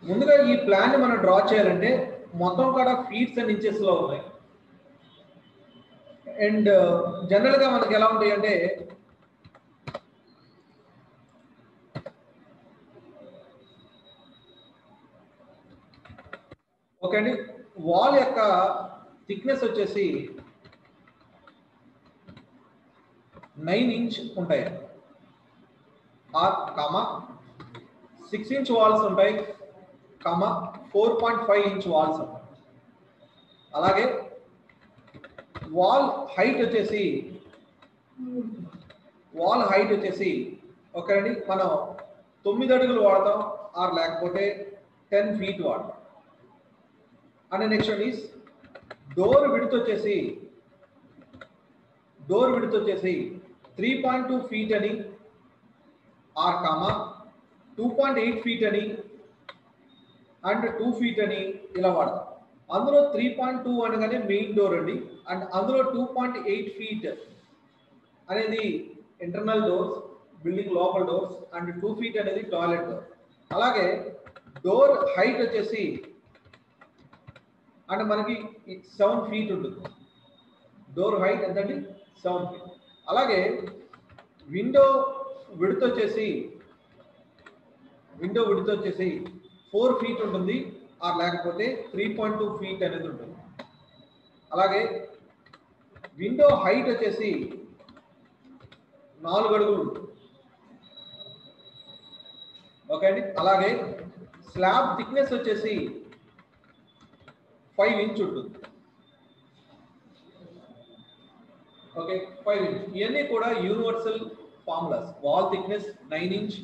ముందుగా ఈ ప్లాన్ మనం డ్రా చేయాలంటే మొత్తం కూడా ఫీట్స్ అండ్ ఇంచెస్ లో ఉన్నాయి. అండ్ జనరల్ గా మనకి ఎలా ఉంటాయి అంటే ఓకే అండి, వాల్ యొక్క థిక్నెస్ వచ్చేసి 9 ఇంచ్ ఉంటాయి, ఆర్ కామా 6 ఇంచ్ వాల్స్ ఉంటాయి, కామా 4.5 ఇంచ్ వాల్స్ ఉంటాయి. అలాగే వాల్ హైట్ వచ్చేసి ఓకే అండి, మనం 9 అడుగులు వాడతాం ఆర్ లేకపోతే 10 ఫీట్ వాడతాం. And next one is door width వచ్చేసి 3.2 ఫీట్ అని ఆర్ కామా 2.8 ఫీట్ అని అండ్ 2 ఫీట్ అని ఇలా వాడతాం. అందులో 3.2 అనగానే మెయిన్ డోర్ అండి, అండ్ అందులో 2.8 ఫీట్ అనేది ఇంటర్నల్ డోర్స్, బిల్డింగ్ లోపల డోర్స్, అండ్ 2 ఫీట్ అనేది టాయిలెట్ డోర్. అలాగే డోర్ హైట్ వచ్చేసి అంటే మనకి 7 ఫీట్ ఉంటుంది. డోర్ హైట్ ఎంతండి? 7 ఫీట్. అలాగే విండో విడ్త్ వచ్చేసి 4 ఫీట్ ఉంటుంది ఆర్ లేకపోతే 3.2 ఫీట్ అనేది ఉంటుంది. అలాగే విండో హైట్ వచ్చేసి 4 అడుగులు ఉంటుంది. ఓకే అండి. అలాగే స్లాబ్ థిక్నెస్ వచ్చేసి 5 ఇంచ్ ఉంటుంది. Okay, 5 inch. ఇవన్నీ కూడా universal formulas. Wall thickness 9 inch,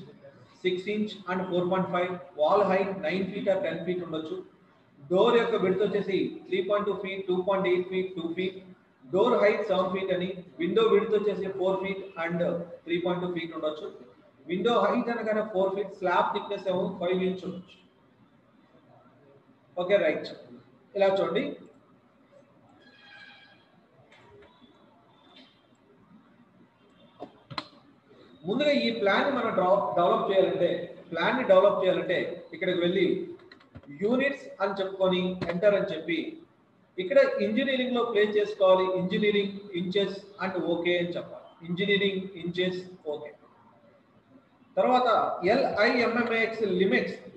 6 inch and 4.5. Wall height 9 feet or 10 feet ఉండొచ్చు. డోర్ యొక్క విడ్త్ వచ్చేసి 3.2 feet, 2.8 feet, 2 feet. Door height 7 feet అని. విండో విడ్త్ వచ్చేసి 4 ఫీట్ అండ్ 3.2 ఫీట్ ఉండొచ్చు. విండో హైట్ అనగానే 4 ఫీట్, స్లాబ్ థిక్నెస్ ఏమో 5 ఇంచ్ ఉండొచ్చు. Okay right. ఇలా చూడండి, ముందుగా ఈ ప్లాన్ మనం డెవలప్ చేయాలంటే ఇక్కడికి వెళ్ళి యూనిట్స్ అని చెప్పుకొని ఎంటర్ అని చెప్పి ఇక్కడ ఇంజనీరింగ్ లో ప్లేస్ చేసుకోవాలి. ఇంజనీరింగ్ ఇంచెస్ అండ్ ఓకే అని చెప్పాలి. Engineering inches okay. తర్వాత LIMMAX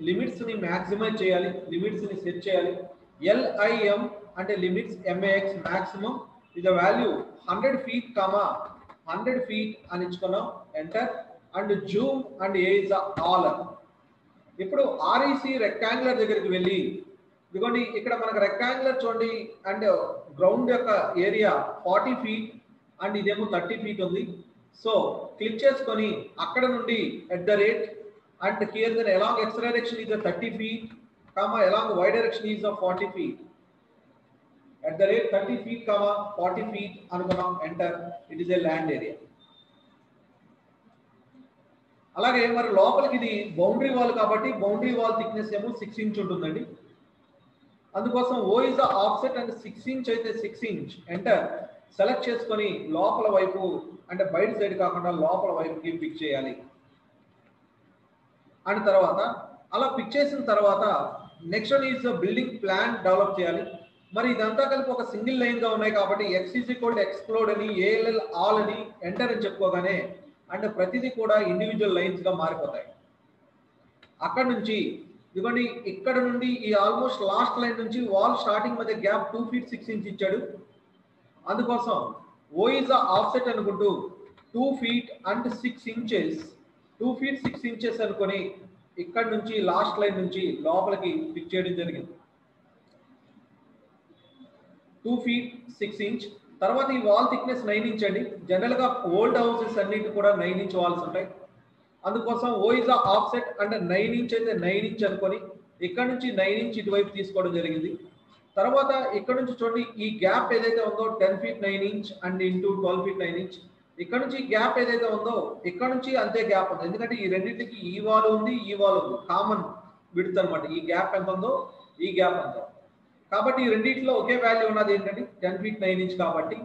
లిమిట్స్ ని మాక్సిమైజ్ చేయాలి, లిమిట్స్ ని సెట్ చేయాలి. LIM అంటే limits, MAX maximum is the value 100 feet comma 100 feet అని ఇచ్చుకున్నాం. Enter. And zoom and a is all. ఇప్పుడు REC రెక్టాంగులర్ దగ్గరికి వెళ్ళి ఇదిగోండి, ఇక్కడ మనకు రెక్టాంగులర్ చూడండి, అండ్ గ్రౌండ్ యొక్క ఏరియా 40 ఫీట్ అండ్ ఇదేమో 30 ఫీట్ ఉంది. సో క్లిక్ చేసుకొని అక్కడ నుండి at the rate and here then along x direction is 30 feet comma along y direction is 40 feet. At the rate 30 feet comma 40 feet అనుకున్నాం. Enter. It is a land area. అలాగే మరి లోపలికి ఇది boundary wall కాబట్టి boundary wall thickness ఏమో 6 inch ఉంటుందండి. అందుకోసం O is the offset and 6 inch అయితే 6 ఇంచ్. ఎంటర్. సెలెక్ట్ చేసుకొని లోపల వైపు అంటే బయట సైడ్ కాకుండా లోపల వైపుకి పిక్ చేయాలి. అండ్ తర్వాత అలా పిక్ చేసిన తర్వాత next one is building plan develop చేయాలి. మరి ఇదంతా కలిపి ఒక సింగిల్ లైన్ గా ఉన్నాయి కాబట్టి x ఎక్స్ప్లోడ్ అని, ALL ఆల్ అని ఎంటర్ అని చెప్పుకోగానే అండ్ ప్రతిదీ కూడా ఇండివిజువల్ లైన్స్ గా మారిపోతాయి. అక్కడ నుంచి ఇదిగోండి, ఇక్కడ నుండి ఈ ఆల్మోస్ట్ లాస్ట్ లైన్ నుంచి వాల్ స్టార్టింగ్ మధ్య గ్యాప్ 2 ఫీట్ 6 ఇంచ్ ఇచ్చాడు. అందుకోసం O ఇస్ ద ఆఫ్సెట్ అనుకుంటూ 2 feet and 6 inches 2 feet 6 inches అనుకొని ఇక్కడ నుంచి లాస్ట్ లైన్ నుంచి లోపలికి పిక్ చేయడం జరిగింది. 2 ఫీట్ 6 ఇంచ్. తర్వాత ఈ వాల్ థిక్నెస్ 9 ఇంచ్ అండి. జనరల్ గా ఓల్డ్ హౌసెస్ అన్నిటి కూడా 9 ఇంచ్ వాల్స్ ఉంటాయి. అందుకోసం O ఇస్ ద ఆఫ్సెట్ అంటే 9 ఇంచ్ అయితే 9 ఇంచ్ అనుకొని ఇక్కడ నుంచి 9 ఇంచ్ ఇటువైపు తీసుకోవడం జరిగింది. తర్వాత ఇక్కడ నుంచి చూడండి, ఈ గ్యాప్ ఏదైతే ఉందో 10 feet 9 inch and into 12 feet 9 inch. ఇక్కడ నుంచి గ్యాప్ ఏదైతే ఉందో ఇక్కడ నుంచి అంతే గ్యాప్ ఉంది. ఎందుకంటే ఈ రెండింటికి ఈ వాల్ ఉంది, ఈ వాల్ ఉంది, కామన్ విడ్త్ అనమాట. ఈ గ్యాప్ ఎంత ఉందో ఈ గ్యాప్ ఎంత. కాబట్టి ఈ రెండింటిలో ఒకే వాల్యూ ఉన్నది ఏంటంటే 10 ఫీట్ 9 ఇంచ్. కాబట్టి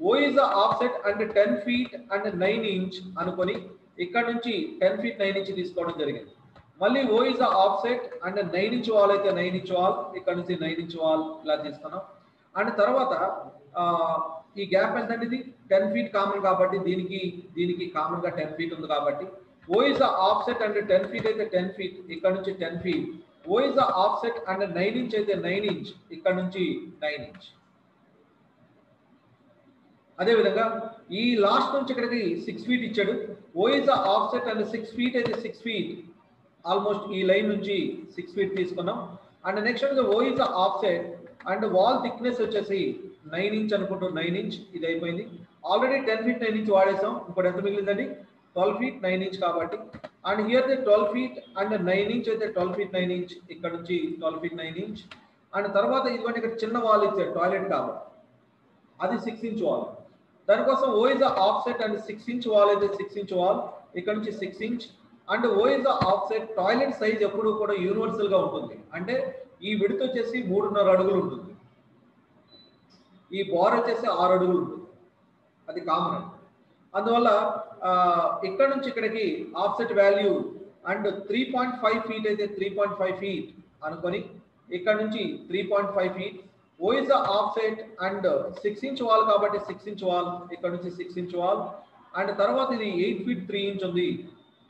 O is the offset and 10 feet and 9 inch అనుకొని ఇక్కడ నుంచి 10 ఫీట్ 9 ఇంచ్ తీసుకోవడం జరిగింది. మళ్ళీ O is the offset and 9 inch wall అయితే 9 ఇంచ్ వాల్, ఇక్కడ నుంచి 9 ఇంచ్ వాల్ ఇలా తీసుకున్నాం. అండ్ తర్వాత ఈ గ్యాప్ ఎంత అంటే ఇది 10 ఫీట్ కామన్ కాబట్టి దీనికి కామన్ గా 10 ఫీట్ ఉంది కాబట్టి O is the offset and 10 feet అయితే 10 ఫీట్, ఇక్కడ నుంచి 10 feet. O is the offset and 9 inch అయితే 9 ఇంచ్, ఇక్కడ నుంచి 9 ఇంచ్. అదేవిధంగా ఈ లాస్ట్ నుంచి ఇక్కడికి 6 ఫీట్ ఇచ్చాడు. O is the offset and 6 feet అయితే 6 ఫీట్, ఆల్మోస్ట్ ఈ లైన్ నుంచి 6 ఫీట్ తీసుకున్నాం. And next O is the offset and wall thickness వచ్చేసి 9 ఇంచ్ అనుకుంటూ 9 ఇంచ్, ఇది అయిపోయింది. ఆల్రెడీ 10 ఫీట్ 9 ఇంచ్ వాడేసాం, ఇప్పుడు ఎంత మిగిలిందండి 12 ఫీట్ 9 ఇంచ్ కాబట్టి. And here the 12 feet and 9 inch అయితే 12 ఫీట్ 9 ఇంచ్, ఇక్కడ నుంచి 12 ఫీట్ 9 ఇంచ్. అండ్ తర్వాత ఇదిగోండి ఇక్కడ చిన్న వాల్ ఇచ్చాడు టాయిలెట్ కాబట్టి, అది 6 ఇంచ్ వాల్. దానికోసం O is the offset and 6 inch wall అయితే 6 ఇంచ్ వాల్, ఇక్కడ నుంచి 6 inch. And O is the offset, toilet size ఎప్పుడు కూడా యూనివర్సల్ గా ఉంటుంది, అంటే ఈ విడ్త్ వచ్చేసి 3.5 అడుగులు ఉంటుంది, ఈ బార్ వచ్చేసి 6 అడుగులు ఉంటుంది, అది కామన్. అందువల్ల ఇక్కడ నుంచి ఇక్కడికి ఆఫ్సెట్ వాల్యూ అండ్ 3.5 ఫీట్ అయితే 3.5 ఫీట్ అనుకొని ఇక్కడ నుంచి 3.5 feet. O is the offset and 6 inch wall కాబట్టి 6 ఇంచ్ వాల్, ఇక్కడ నుంచి 6 ఇంచ్ వాల్. అండ్ తర్వాత ఇది 8 ఫీట్ 3 ఇంచ్ ఉంది.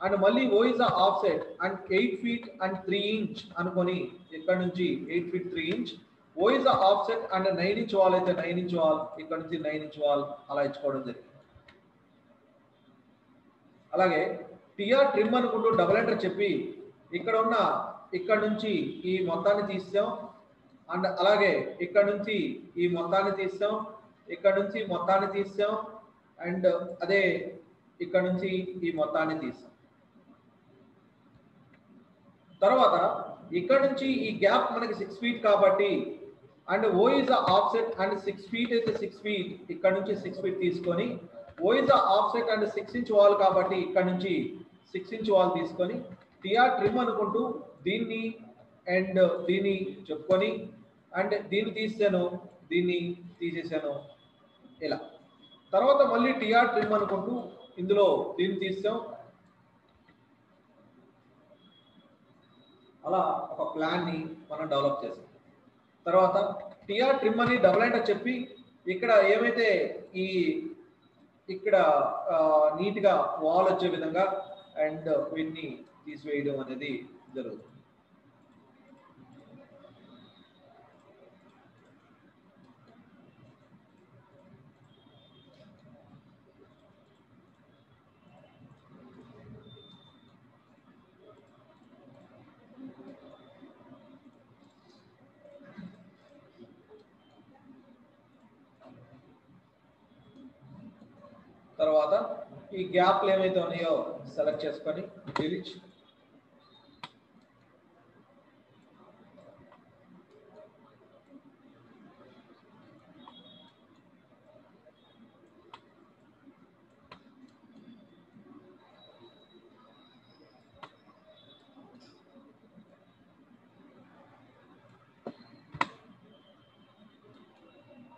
అండ్ మళ్ళీ O is the offset and 8 feet and 3 inch అనుకొని ఇక్కడ నుంచి 8 feet 3 inch. O is the offset and 9 inch wall అయితే 9 ఇంచ్ వాల్, ఇక్కడ నుంచి 9 ఇంచ్ వాల్ అలా ఇచ్చుకోవడం జరిగింది. అలాగే టిఆర్ ట్రిమ్ అనుకుంటూ డబుల్ ఎంటర్ చెప్పి ఇక్కడ నుంచి ఈ మొత్తాన్ని తీసాం. అండ్ అలాగే ఇక్కడ నుంచి ఈ మొత్తాన్ని తీసాం, ఇక్కడ నుంచి మొత్తాన్ని తీసాం, అండ్ అదే ఇక్కడ నుంచి ఈ మొత్తాన్ని తీసాం. తర్వాత ఇక్కడ నుంచి ఈ గ్యాప్ మనకి 6 ఫీట్ కాబట్టి and O is the offset and 6 feet అయితే 6 ఫీట్, ఇక్కడ నుంచి 6 ఫీట్ తీసుకొని O is the offset and 6 inch wall కాబట్టి ఇక్కడ నుంచి 6 ఇంచ్ వాల్ తీసుకొని టిఆర్ ట్రిమ్ అనుకుంటూ దీన్ని అండ్ దీన్ని చెప్పుకొని అండ్ దీన్ని తీసాను, దీన్ని తీసేసాను ఇలా. తర్వాత మళ్ళీ టిఆర్ ట్రిమ్ అనుకుంటూ ఇందులో దీన్ని తీసాం. అలా ఒక ప్లాన్ ని మనం డెవలప్ చేసాం. తర్వాత టిఆర్ ట్రిమ్ అని డబుల్ ఎంటర్ చెప్పి ఇక్కడ ఏమైతే ఇక్కడ నీట్ గా వాల్ వచ్చే విధంగా అండ్ వీటిని తీసివేయడం అనేది జరుగుతుంది. తర్వాత ఈ గ్యాప్లు ఏమైతే ఉన్నాయో సెలెక్ట్ చేసుకొని డిలీట్.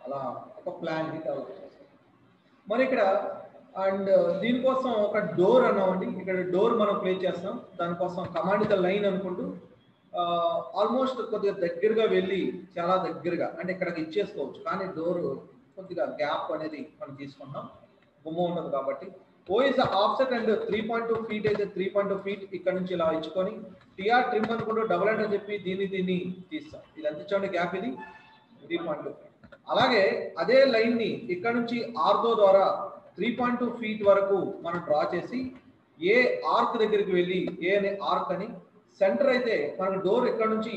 అలా ఒక ప్లాన్ ని డెవలప్ చేస్తాం. మరి ఇక్కడ అండ్ దీనికోసం ఒక డోర్ అన్నామండి, ఇక్కడ డోర్ మనం ప్లే చేస్తాం. దానికోసం కమాండ్ లైన్ అనుకుంటూ ఆల్మోస్ట్ కొద్దిగా దగ్గరగా వెళ్ళి చాలా దగ్గరగా అంటే ఇక్కడికి ఇచ్చేసుకోవచ్చు, కానీ డోర్ కొద్దిగా గ్యాప్ అనేది మనం తీసుకుంటాం, గుమ్మ ఉంటుంది కాబట్టి. O is the offset and 3.2 feet అయితే 3.2 ఫీట్, ఇక్కడ నుంచి ఇలా ఇచ్చుకొని టిఆర్ ట్రిమ్ అనుకుంటూ డబుల్ ఎంటర్ చెప్పి దీన్ని తీస్తాం. ఇది ఎంత ఇచ్చండి గ్యాప్, ఇది 3.2. అలాగే అదే లైన్ ని ఇక్కడ నుంచి ఆర్తో ద్వారా 3.2 ఫీట్ వరకు మనం డ్రా చేసి ఏ ఆర్క్ దగ్గరికి వెళ్ళి ఏ అనే ఆర్క్ అని సెంటర్ అయితే మనకు డోర్ ఇక్కడ నుంచి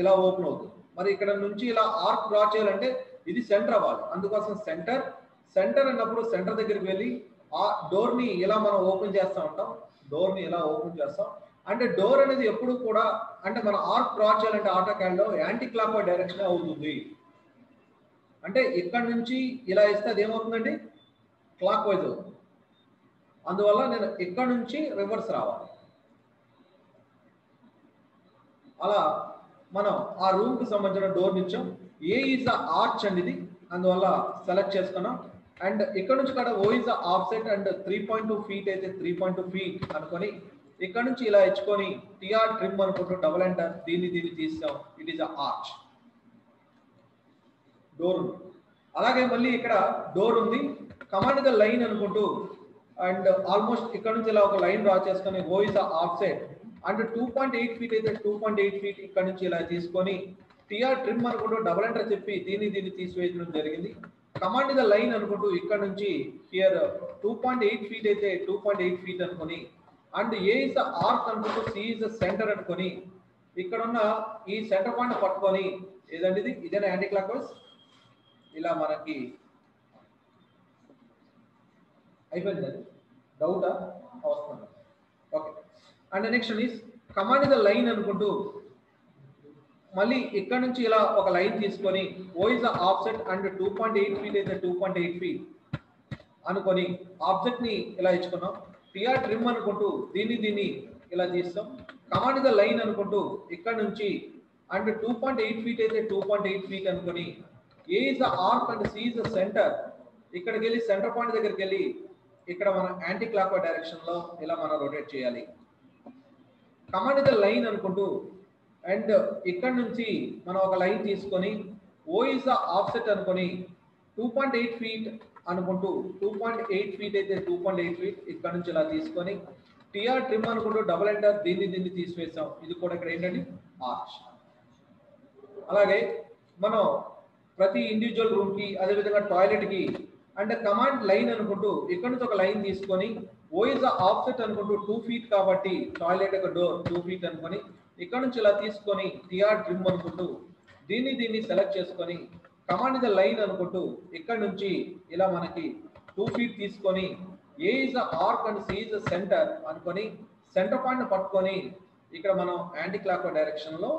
ఇలా ఓపెన్ అవుతుంది. మరి ఇక్కడ నుంచి ఇలా ఆర్క్ డ్రా చేయాలంటే ఇది సెంటర్ అవ్వాలి. అందుకోసం సెంటర్ అన్నప్పుడు సెంటర్ దగ్గరికి వెళ్ళి ఆ డోర్ ని ఇలా మనం ఓపెన్ చేస్తూ ఉంటాం. డోర్ ని ఇలా ఓపెన్ చేస్తాం. అంటే డోర్ అనేది ఎప్పుడు కూడా అంటే మన ఆర్క్ డ్రా చేయాలంటే ఆటోకాడ్ లో యాంటీ క్లాక్ వైజ్ డైరెక్షన్ అవుతుంది. అంటే ఇక్కడ నుంచి ఇలా ఇస్తే అది ఏమవుతుందండి, క్లాక్ వైజ్ అవుతుంది. అందువల్ల నేను ఇక్కడ నుంచి రివర్స్ రావాలి. అలా మనం ఆ రూమ్ కి సంబంధించిన డోర్ ఇచ్చాం. ఏ ఈజ్ ద ఆర్చ్ అండి ఇది, అందువల్ల సెలెక్ట్ చేసుకున్నాం. అండ్ ఇక్కడ నుంచి కూడా O is the offset and 3.2 feet అయితే 3.2 ఫీట్ అనుకొని ఇక్కడ నుంచి ఇలా ఇచ్చుకొని టిఆర్ ట్రిమ్ అనుకుంటూ డబుల్ ఎంటర్ దీన్ని తీస్తాం. It is arch. డోర్ ఉంది. అలాగే మళ్ళీ ఇక్కడ డోర్ ఉంది. కమాండ్ ద లైన్ అనుకుంటూ అండ్ ఆల్మోస్ట్ ఇక్కడ నుంచి ఇలా ఒక లైన్ డ్రా చేసుకొని ఓ ఇస్ ఆఫ్సెట్ అండ్ 2.8 ఫీట్ అయితే 2.8 ఫీట్ ఇక్కడ నుంచి ఇలా తీసుకొని టిఆర్ ట్రిమ్ అనుకుంటూ డబుల్ ఎంటర్ చెప్పి దీన్ని తీసివేయడం జరిగింది. కమాండ్ ద లైన్ అనుకుంటూ ఇక్కడ నుంచి హియర్ 2.8 ఫీట్ అయితే 2.8 ఫీట్ అనుకొని అండ్ ఏ ఇస్ ఆర్క్ అనుకుంటూ సి ఇస్ సెంటర్ అనుకొని ఇక్కడ ఉన్న ఈ సెంటర్ పాయింట్ పట్టుకొని ఏదండి ఇది ఇదేనా యాంటీ క్లాక్ వైజ్ ఇలా మనకి అయిపోయింది. డౌటా అవసరం. Okay. And next is command the line అనుకుంటూ మళ్ళీ ఇక్కడ నుంచి ఇలా ఒక లైన్ తీసుకొని O is offset and 2.8 feet అయితే 2.8 ఫీట్ అనుకొని ఆబ్జెక్ట్ ని ఇలా ఇచ్చుకున్నాం. టిఆర్ ట్రిమ్ అనుకుంటూ దీన్ని ఇలా తీస్తాం. కమాండ్ ద లైన్ అనుకుంటూ ఇక్కడ నుంచి అండ్ 2.8 ఫీట్ అయితే 2.8 ఫీట్ అనుకొని A is arc and C is center ఇక్కడికి వెళ్ళి సెంటర్ పాయింట్ దగ్గరికి వెళ్ళి ఇక్కడ మనం యాంటీ క్లాక్ డైరెక్షన్ లో ఇలా మనం రొటేట్ చేయాలి. కమాండ్ ద లైన్ అనుకుంటూ అండ్ ఇక్కడ నుంచి మనం ఒక లైన్ తీసుకొని ఓ ఇస్ ఆఫ్సెట్ అనుకొని 2.8 ఫీట్ అనుకుంటూ 2.8 ఫీట్ అయితే 2.8 ఫీట్ ఇక్కడ నుంచి ఇలా తీసుకొని టిఆర్ ట్రిమ్ అనుకుంటూ డబుల్ ఎంటర్ దీన్ని తీసివేసాం. ఇది కూడా ఇక్కడ ఏంటండి ఆర్చ్. అలాగే మనం ప్రతి ఇండివిజువల్ రూమ్ కి అదేవిధంగా టాయిలెట్ కి అండ్ కమాండ్ లైన్ అనుకుంటూ ఇక్కడ నుంచి ఒక లైన్ తీసుకొని ఓ ఇస్ ఆఫ్సెట్ అనుకుంటూ 2 ఫీట్ కాబట్టి టాయిలెట్ యొక్క డోర్ 2 ఫీట్ అనుకొని ఇక్కడ నుంచి ఇలా తీసుకొని టిఆర్ ట్రిమ్ అనుకుంటూ దీన్ని సెలెక్ట్ చేసుకొని కమాండ్ ద లైన్ అనుకుంటూ ఇక్కడ నుంచి ఇలా మనకి 2 ఫీట్ తీసుకొని A is arc and C is center అనుకొని సెంటర్ పాయింట్ పట్టుకొని ఇక్కడ మనం యాంటీ క్లాక్ డైరెక్షన్ లో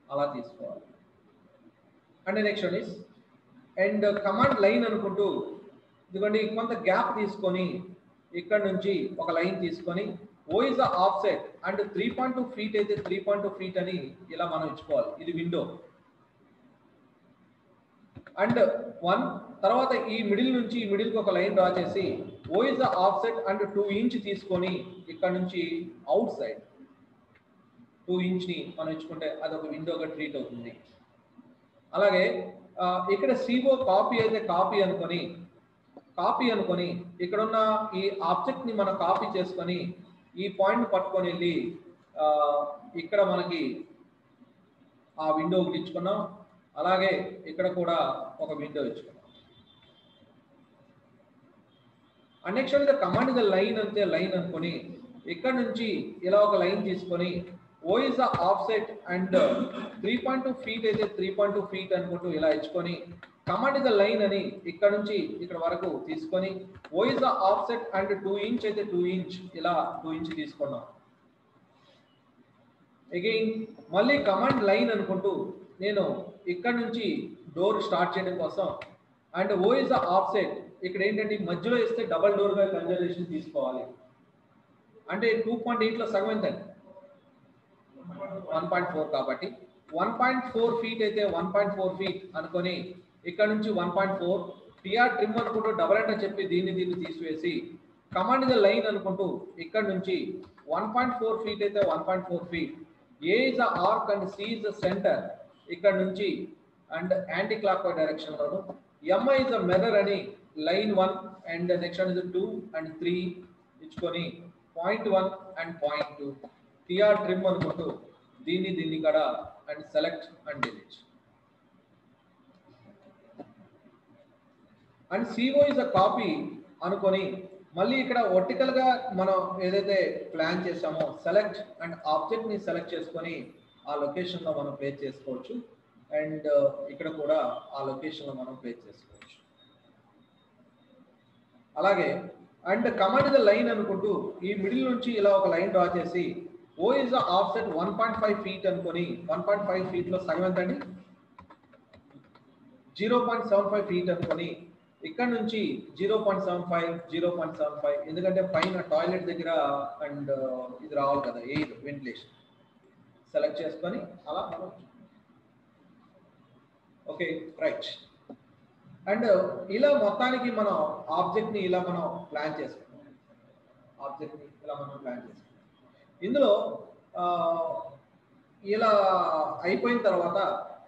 అలా తీసుకోవాలి. And next one is and command line అనుకుంటూ ఇదిగోండి కొంత గ్యాప్ తీసుకొని ఇక్కడ నుంచి ఒక లైన్ తీసుకొని O is offset and 3.2 feet అయితే 3.2 ఫీట్ అని ఇలా మనం ఇచ్చుకోవాలి. ఇది విండో అండ్ 1 తర్వాత ఈ మిడిల్ నుంచి ఈ మిడిల్ కి ఒక లైన్ డ్రా చేసి ఓ ఇస్ ఆఫ్సెట్ అండ్ 2 ఇంచ్ తీసుకొని ఇక్కడ నుంచి అవుట్ సైడ్ 2 ఇంచ్ ని మనం ఇచ్చుకుంటే అదొక విండోగా ట్రీట్ అవుతుంది. అలాగే ఇక్కడ సిఓ కాపీ అయితే కాపీ అనుకొని ఇక్కడ ఉన్న ఈ ఆబ్జెక్ట్ ని మనం కాపీ చేసుకొని ఈ పాయింట్ పట్టుకొని వెళ్ళి ఇక్కడ మనకి ఆ విండో ఇచ్చుకున్నాం. అలాగే ఇక్కడ కూడా ఒక విండో ఇచ్చుకున్నాం. And next command the line అంటే లైన్ అనుకొని ఇక్కడ నుంచి ఇలా ఒక లైన్ తీసుకొని O is offset and 3.2 feet అయితే 3.2 ఫీట్ అనుకుంటూ ఇలా ఇచ్చుకొని కమాండ్ ద లైన్ అని ఇక్కడ నుంచి ఇక్కడ వరకు తీసుకొని O is offset and 2 inch అయితే 2 ఇంచ్ ఇలా 2 ఇంచ్ తీసుకున్నాం. అగైన్ మళ్ళీ కమాండ్ లైన్ అనుకుంటూ నేను ఇక్కడ నుంచి డోర్ స్టార్ట్ చేయడం కోసం అండ్ ఓ ఇస్ ఆఫ్సెట్ ఇక్కడ ఏంటంటే మధ్యలో ఇస్తే డబల్ డోర్ గా కన్సిడరేషన్ తీసుకోవాలి. అంటే 2.8 లో సగం ఎంతండి 1.4 కాబట్టి 1.4 ఫీట్ అయితే 1.4 ఫీట్ అనుకొని ఇక్కడ నుంచి 1.4 టిఆర్ ట్రిమ్ అనుకుంటూ డబల్ ఎంటర్ చెప్పి దీన్ని తీసివేసి కమాండ్ ద లైన్ అనుకుంటూ ఇక్కడ నుంచి 1.4 ఫీట్ అయితే 1.4 feet A is arc and C is centre ఇక్కడ నుంచి అండ్ యాంటీ క్లాక్ డైరెక్షన్ లోను ఎంఐ ఇస్ మిర్రర్ అని line 1 and next one is 2 and 3 ఇచ్చుకొని 0.1 అండ్ 0.2 టిఆర్ ట్రిమ్ అనుకుంటూ దీన్ని కూడా and select and delete and CO is a copy అనుకొని మళ్ళీ ఇక్కడ వర్టికల్ గా మనం ఏదైతే ప్లాన్ చేసామో సెలెక్ట్ అండ్ ఆబ్జెక్ట్ ని సెలెక్ట్ చేసుకొని ఆ లొకేషన్ లో మనం ప్లేస్ చేసుకోవచ్చు. అండ్ ఇక్కడ కూడా ఆ లొకేషన్ లో మనం ప్లేస్ చేసుకోవచ్చు. అలాగే అండ్ కమాండ్ ద లైన్ అనుకుంటూ ఈ మిడిల్ నుంచి ఇలా ఒక లైన్ డ్రా చేసి ఓ ఇస్ ఆఫ్సెట్ 1.5 ఫీట్ అనుకొని 1.5 ఫీట్ లో సగం ఎంతండి 0.75 ఫీట్ అనుకొని ఇక్కడ నుంచి 0.75 ఎందుకంటే పైన టాయిలెట్ దగ్గర అండ్ ఇది రావాలి కదా ఎయిర్ వెంటిలేషన్ సెలెక్ట్ చేసుకొని అలా మనం ఓకే రైట్. అండ్ ఇలా మొత్తానికి మనం ఆబ్జెక్ట్ ని ఇలా మనం ప్లాన్ చేసుకుంటాం. ఆబ్జెక్ట్ని ఇలా మనం ప్లాన్ చేస్తాం. ఇందులో ఇలా అయిపోయిన తర్వాత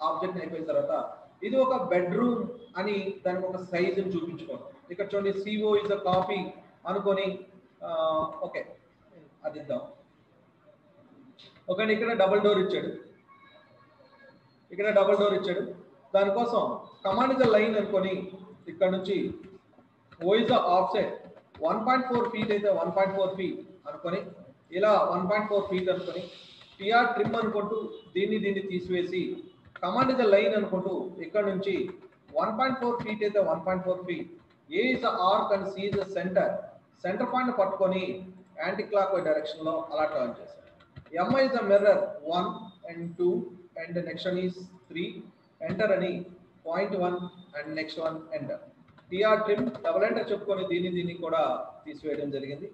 ఆబ్జెక్ట్ అయిపోయిన తర్వాత ఇది ఒక బెడ్రూమ్ అని దానికి ఒక సైజుని చూపించుకోండి. ఇక్కడ చూడండి సిఓ ఇస్ అ కాపీ అనుకొని ఓకే అది ఇద్దాం. ఓకే, ఇక్కడ డబుల్ డోర్ ఇచ్చాడు, ఇక్కడ డబుల్ డోర్ ఇచ్చాడు. దానికోసం కమాండ్ ఇస్ అ లైన్ అనుకొని ఇక్కడ నుంచి oh is a offset 1.4 feet అయితే 1.4 ఫీట్ అనుకొని ఇలా 1.4 ఫీట్ అనుకొని టిఆర్ ట్రిమ్ అనుకుంటూ దీన్ని తీసివేసి కమాండ్ ఇస్ అ లైన్ అనుకుంటూ ఇక్కడ నుంచి 1.4 ఫీట్ అయితే 1.4 feet A is a arc and C is a centre point పట్టుకొని యాంటీ క్లాక్ వైజ్ డైరెక్షన్ లో అలా టర్న్ చేశారు. MI is a mirror 1 and 2 and the next one is 3 enter అని 0.1 and next one enter. TR trim double enter చెప్పుకొని దీన్ని కూడా తీసివేయడం జరిగింది.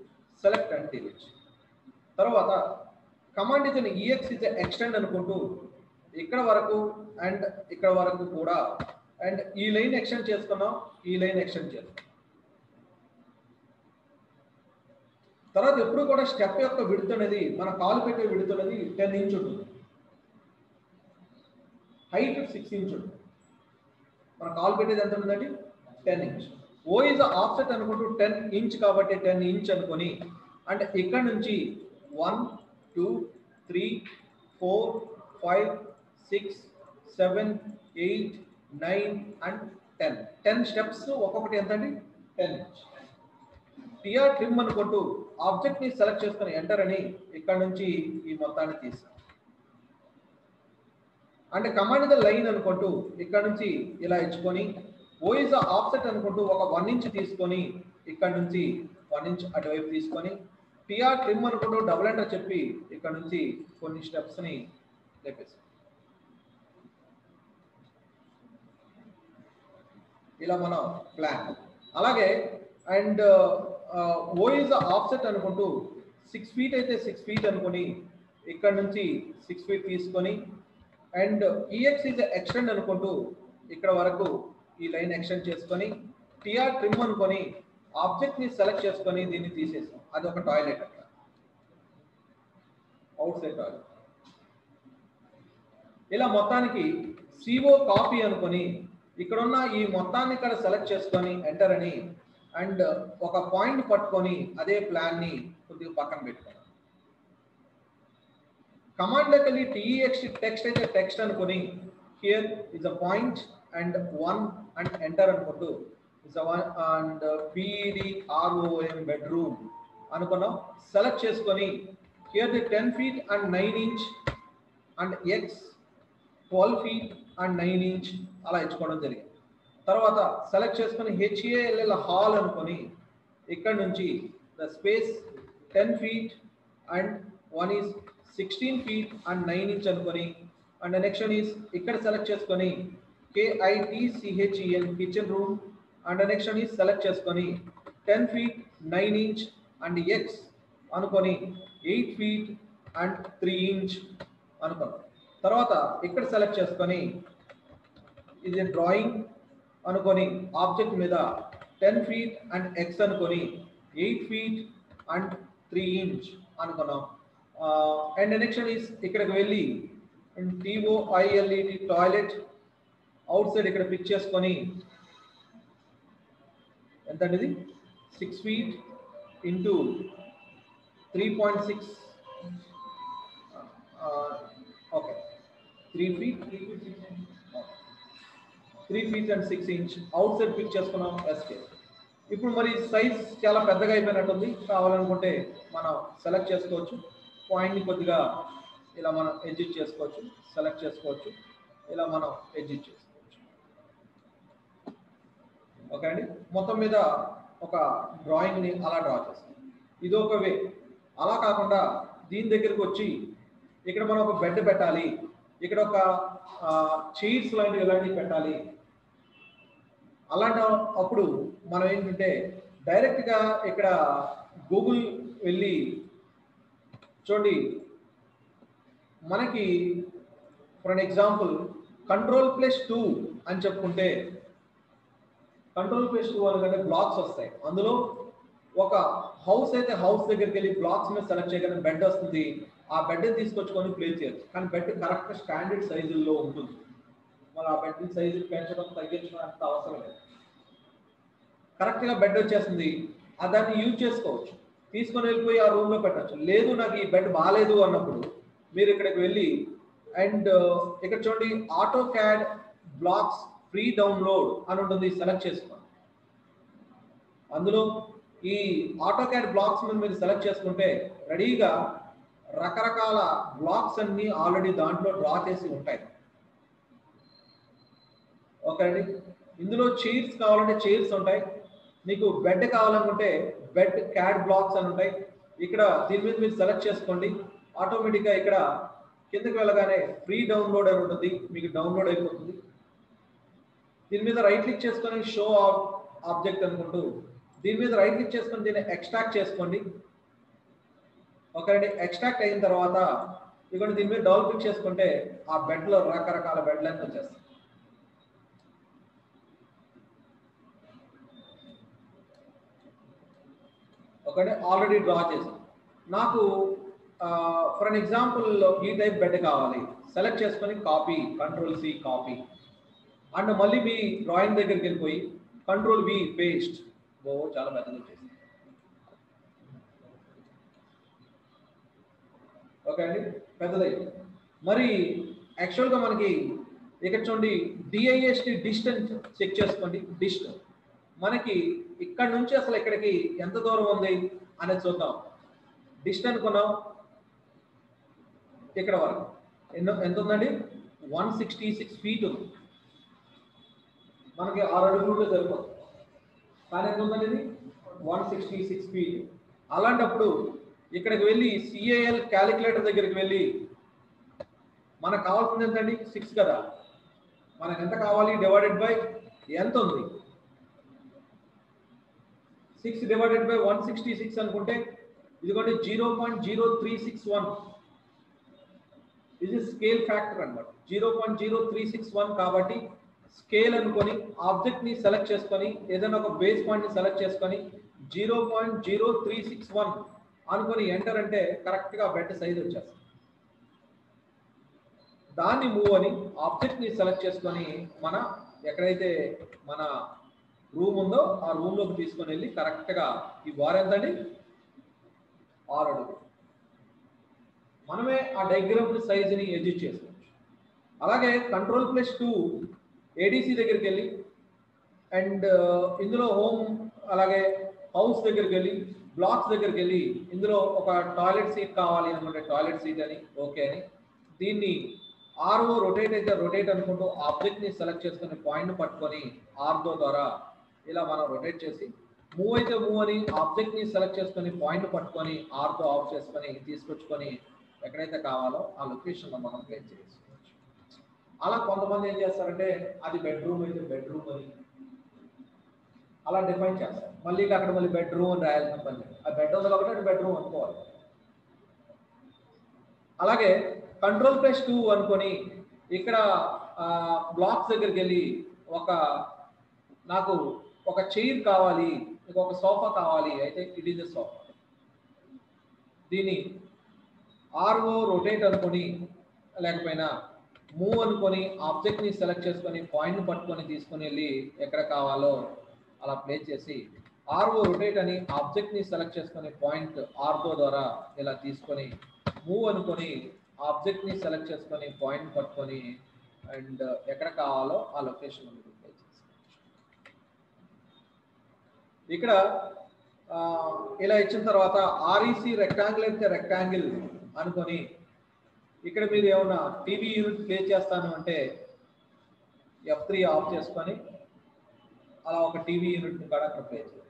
Select and delete. తర్వాత command is EX is extend అనుకుంటూ ఇక్కడ వరకు అండ్ ఇక్కడ వరకు కూడా అండ్ ఈ లైన్ ఎక్స్టెండ్ చేసుకున్నాం, ఈ లైన్ ఎక్స్టెండ్ చేసుకున్నాం. తర్వాత ఎప్పుడు కూడా స్టెప్ యొక్క విడ్త్ అనేది మన కాలు పెట్టే విడ్త్ అనేది 10 ఇంచ్ ఉంటుంది, హైట్ 6 ఇంచ్ ఉంటుంది. మన కాలు పెట్టేది ఎంత ఉంటుందండి 10 ఇంచ్. ఓ ఇస్ ఆఫ్సెట్ అనుకుంటూ 10 ఇంచ్ కాబట్టి 10 ఇంచ్ అనుకొని అంటే ఇక్కడ నుంచి 1 2 3 4 5 6 7 8 9 and 10 స్టెప్స్ ఒక్కొక్కటి ఎంత అండి 10 ఇంచ్. టిఆర్ ట్రిమ్ అనుకుంటూ ఆబ్జెక్ట్ ని సెలెక్ట్ చేసుకుని ఎంటర్ అని ఇక్కడ నుంచి ఈ మొత్తాన్ని తీసాం. అంటే కమాండ్ ఇస్ లైన్ అనుకుంటూ ఇక్కడ నుంచి ఇలా ఇచ్చుకొని ఓ ఇస్ ఆఫ్సెట్ అనుకుంటూ ఒక 1 ఇంచ్ తీసుకొని ఇక్కడ నుంచి 1 ఇంచ్ అటువైపు తీసుకొని టిఆర్ ట్రిమ్ అనుకుంటూ డబుల్ ఎంటర్ చెప్పి ఇక్కడ నుంచి కొన్ని స్టెప్స్ ని లేపేసాం. ఇలా మన ప్లాన్. అలాగే అండ్ ఓ ఇస్ ఆఫ్సెట్ అనుకుంటూ 6 ఫీట్ అయితే 6 ఫీట్ అనుకొని ఇక్కడ నుంచి 6 ఫీట్ తీసుకొని అండ్ ఈఎక్స్ ఇస్ ఎక్స్టెండ్ అనుకుంటూ ఇక్కడ వరకు ఈ లైన్ ఎక్స్టెండ్ చేసుకొని టిఆర్ ట్రిమ్ అనుకొని ఆబ్జెక్ట్ ని సెలెక్ట్ చేసుకొని దీన్ని తీసేసాం. అది ఒక టాయిలెట్ అక్కడ అవుట్ సైడ్ టాయిలెట్. ఇలా మొత్తానికి సిఓ కాపీ అనుకొని ఇక్కడున్న ఈ మొత్తాన్ని ఇక్కడ సెలెక్ట్ చేసుకొని ఎంటర్ అని అండ్ ఒక పాయింట్ పట్టుకొని అదే ప్లాన్ ని కొద్దిగా పక్కన పెట్టుకోండి. కమాండ్ లోకి వెళ్ళి టీఎక్స్ టెక్స్ట్ అయితే టెక్స్ట్ అనుకొని here is a point and 1 and enter అనుకుంటూ ఇస్ అండ్ BEDROOM బెడ్రూమ్ అనుకున్నాం. సెలెక్ట్ చేసుకొని here the 10 feet and 9 inch and X 12 feet and 9 inch అలా ఇచ్చుకోవడం జరిగింది. తర్వాత సెలెక్ట్ చేసుకొని HALL హాల్ అనుకొని ఇక్కడ నుంచి the space 10 feet and 1 is 16 feet and 9 inch అనుకొని అండ్ నెక్స్ట్ వన్ ఈస్ ఇక్కడ సెలెక్ట్ చేసుకొని KITCHEN kitchen room and next one is select చేసుకొని 10 feet 9 inch అండ్ ఎక్స్ అనుకొని 8 feet and 3 inch అనుకున్నాం. తర్వాత ఇక్కడ సెలెక్ట్ చేసుకొని ఇది డ్రాయింగ్ అనుకొని ఆబ్జెక్ట్ మీద 10 feet అండ్ ఎక్స్ అనుకొని 8 feet అండ్ 3 inch అనుకున్నాం. అండ్ నెక్స్ట్ ఈస్ ఇక్కడికి వెళ్ళి TOILET టాయిలెట్ అవుట్ సైడ్ ఇక్కడ పిక్ చేసుకొని ఎంత అండి 6 feet into 3.6 okay 3 feet and 6 inch outside pick చేసుకున్నాం. ఎస్కే. ఇప్పుడు మరి సైజ్ చాలా పెద్దగా అయిపోయినట్టుంది. కావాలనుకుంటే మనం సెలెక్ట్ చేసుకోవచ్చు, పాయింట్ని కొద్దిగా ఇలా మనం ఎడ్జిట్ చేసుకోవచ్చు, సెలెక్ట్ చేసుకోవచ్చు, ఇలా మనం ఎడ్జిట్ చేసుకోవచ్చు. ఓకే అండి, మొత్తం మీద ఒక డ్రాయింగ్ని అలా డ్రా చేస్తాం. ఇది ఒక వే. అలా కాకుండా దీని దగ్గరికి వచ్చి ఇక్కడ మనం ఒక బెడ్ పెట్టాలి, ఇక్కడ ఒక చైర్స్ ఇలాంటివి పెట్టాలి. అలాంటి అప్పుడు మనం ఏంటంటే డైరెక్ట్గా ఇక్కడ గూగుల్ వెళ్ళి చూడండి, మనకి ఫర్ ఎగ్జాంపుల్ Ctrl+2 అని చెప్పుకుంటే Ctrl+2 అనగానే బ్లాక్స్ వస్తాయి. అందులో ఒక హౌస్ అయితే హౌస్ దగ్గరికి వెళ్ళి బ్లాక్స్ మీద సెలెక్ట్ చేయగానే బెడ్ వస్తుంది, ఆ బెడ్ తీసుకొచ్చుకొని ప్లేస్ చేయొచ్చు. కానీ బెడ్ కరెక్ట్ స్టాండర్డ్ సైజుల్లో ఉంటుంది. మరి ఆ బెడ్ సైజు పెంచడం తగ్గించడం అంత అవసరం లేదు. కరెక్ట్గా బెడ్ వచ్చేస్తుంది, దాన్ని యూజ్ చేసుకోవచ్చు. తీసుకొని వెళ్ళిపోయి ఆ రూమ్లో పెట్టచ్చు. లేదు నాకు ఈ బెడ్ బాగాలేదు అన్నప్పుడు మీరు ఇక్కడికి వెళ్ళి అండ్ ఇక్కడ చూడండి AutoCAD blocks free download అని ఉంటుంది, సెలెక్ట్ చేసుకోండి. అందులో ఈ ఆటో క్యాడ్ బ్లాక్స్ మీద మీరు సెలెక్ట్ చేసుకుంటే రెడీగా రకరకాల బ్లాక్స్ అన్ని ఆల్రెడీ దాంట్లో డ్రా చేసి ఉంటాయి. ఓకే అండి. ఇందులో చైర్స్ కావాలంటే చైర్స్ ఉంటాయి, మీకు బెడ్ కావాలనుకుంటే బెడ్ క్యాడ్ బ్లాక్స్ అని ఉంటాయి. ఇక్కడ దీని మీద మీరు సెలెక్ట్ చేసుకోండి, ఆటోమేటిక్గా ఇక్కడ కిందకి వెళ్ళగానే ఫ్రీ డౌన్లోడ్ అని ఉంటుంది, మీకు డౌన్లోడ్ అయిపోతుంది. దీని మీద రైట్ క్లిక్ చేసుకొని షో ఆబ్జెక్ట్ అనుకుంటూ దీని మీద రైట్ క్లిక్ చేసుకొని దీన్ని ఎక్స్ట్రాక్ట్ చేసుకోండి. ఓకే అండి. ఎక్స్ట్రాక్ట్ అయిన తర్వాత ఇక్కడ దీని మీద డబుల్ క్లిక్ చేసుకుంటే ఆ బెడ్లో రకరకాల బెడ్ లెంత్ వచ్చేస్తాయి. ఓకే, ఆల్రెడీ డ్రా చేసాం. నాకు ఫర్ అన్ ఎగ్జాంపుల్ ఈ టైప్ బెడ్ కావాలి, సెలెక్ట్ చేసుకొని కాపీ, కంట్రోల్-C కాపీ, అండ్ మళ్ళీ మీ డ్రాయింగ్ దగ్గరికి వెళ్ళిపోయి కంట్రోల్-V పేస్ట్. చాలా పెద్దది వచ్చేసింది. ఓకే అండి, పెద్దదైంది. మరి యాక్చువల్గా మనకి ఇక్కడ చూడండి డిఐఎస్టి డిస్టెన్స్ చెక్ చేసుకోండి. డిస్టెన్స్ మనకి ఇక్కడ నుంచి అసలు ఇక్కడికి ఎంత దూరం ఉంది అనేది చూద్దాం. డిస్టెన్స్ అనుకున్నాం ఇక్కడ వరకు ఎంత ఉందండి, 166 ఫీట్ ఉంది. మనకి 6 అడుగులు సరిపోతుంది, కానీ ఎంత ఉందండి ఇది 166 ఫీట్. అలాంటప్పుడు ఇక్కడికి వెళ్ళి సిఏఎల్ క్యాలిక్యులేటర్ దగ్గరికి వెళ్ళి మనకు కావాల్సింది ఎంతండి, 6 కదా. మనకు ఎంత కావాలి, డివైడెడ్ బై ఎంత ఉంది, 6 డివైడెడ్ బై 166 అనుకుంటే ఇదిగోండి 0.0361. ఇది స్కేల్ ఫ్యాక్టర్ అన్నమాట, 0.0361. కాబట్టి స్కేల్ అనుకొని ఆబ్జెక్ట్ ని సెలెక్ట్ చేసుకొని ఏదైనా ఒక బేస్ పాయింట్ ని సెలెక్ట్ చేసుకొని 0.0361 అనుకొని ఎంటర్ అంటే కరెక్ట్ గా బెడ్ సైజ్ వచ్చేస్తుంది. దాన్ని మూవ్ అని ఆబ్జెక్ట్ ని సెలెక్ట్ చేసుకొని మన ఎక్కడైతే మన రూమ్ ఉందో ఆ రూమ్ లోకి తీసుకొని వెళ్ళి కరెక్ట్ గా ఈ బార్ ఎంతండి, 6 అడుగులు. మనమే ఆ డయాగ్రామ్ సైజ్ ని ఎడ్జిట్ చేసుకోవచ్చు. అలాగే కంట్రోల్+2 ఏడీసీ దగ్గరికి వెళ్ళి అండ్ ఇందులో హోమ్ అలాగే హౌస్ దగ్గరికి వెళ్ళి బ్లాక్స్ దగ్గరికి వెళ్ళి ఇందులో ఒక టాయిలెట్ సీట్ కావాలి అనుకుంటే టాయిలెట్ సీట్ అని ఓకే అని దీన్ని ఆర్ఓ రొటేట్ అయితే రొటేట్ అనుకుంటూ ఆబ్జెక్ట్ ని సెలెక్ట్ చేసుకుని పాయింట్ పట్టుకొని ఆర్ఓ ద్వారా ఇలా మనం రొటేట్ చేసి మూవ్ అయితే మూవ్ అని ఆబ్జెక్ట్ ని సెలెక్ట్ చేసుకొని పాయింట్ పట్టుకొని ఆర్తో ఆఫ్ చేసుకొని తీసుకొచ్చుకొని ఎక్కడైతే కావాలో ఆ లొకేషన్లో మనం ప్లేస్ చేసుకోవచ్చు. అలా కొంతమంది ఏం చేస్తారంటే అది బెడ్రూమ్ అయితే బెడ్రూమ్ అని అలా డిఫైన్ చేస్తారు. మళ్ళీ అక్కడ మళ్ళీ బెడ్రూమ్ అని రాయాల్సిన పని లేదు, ఆ బెడ్ ఉంది కాబట్టి అది బెడ్రూమ్ అనుకోవాలి. అలాగే కంట్రోల్+2 అనుకొని ఇక్కడ బ్లాక్స్ దగ్గరికి వెళ్ళి నాకు ఒక చైర్ కావాలి, ఒక సోఫా కావాలి అయితే ఇట్ ఈజ్ ఎ సోఫా. దీన్ని ఆర్ఓ రొటేట్ అనుకొని లేకపోయినా మూవ్ అనుకొని ఆబ్జెక్ట్ ని సెలెక్ట్ చేసుకొని పాయింట్ పట్టుకొని తీసుకొని వెళ్ళి ఎక్కడ కావాలో అలా ప్లేస్ చేసి ఆర్ఓ రొటేట్ అని ఆబ్జెక్ట్ ని సెలెక్ట్ చేసుకొని పాయింట్ ఆర్ఓ ద్వారా ఇలా తీసుకొని మూవ్ అనుకొని ఆబ్జెక్ట్ ని సెలెక్ట్ చేసుకొని పాయింట్ పట్టుకొని అండ్ ఎక్కడ కావాలో ఆ లొకేషన్ ప్లేస్ చేసుకోవచ్చు. ఇక్కడ ఇలా ఇచ్చిన తర్వాత ఆర్ఈసి రెక్టాంగిల్ అయితే రెక్టాంగిల్ అనుకొని ఇక్కడ మీరు ఏమన్నా టీవీ యూనిట్ ప్లే చేస్తాను అంటే F3 ఆఫ్ చేసుకొని అలా ఒక టీవీ యూనిట్ ని కూడా అక్కడ ప్లే చేయవచ్చు.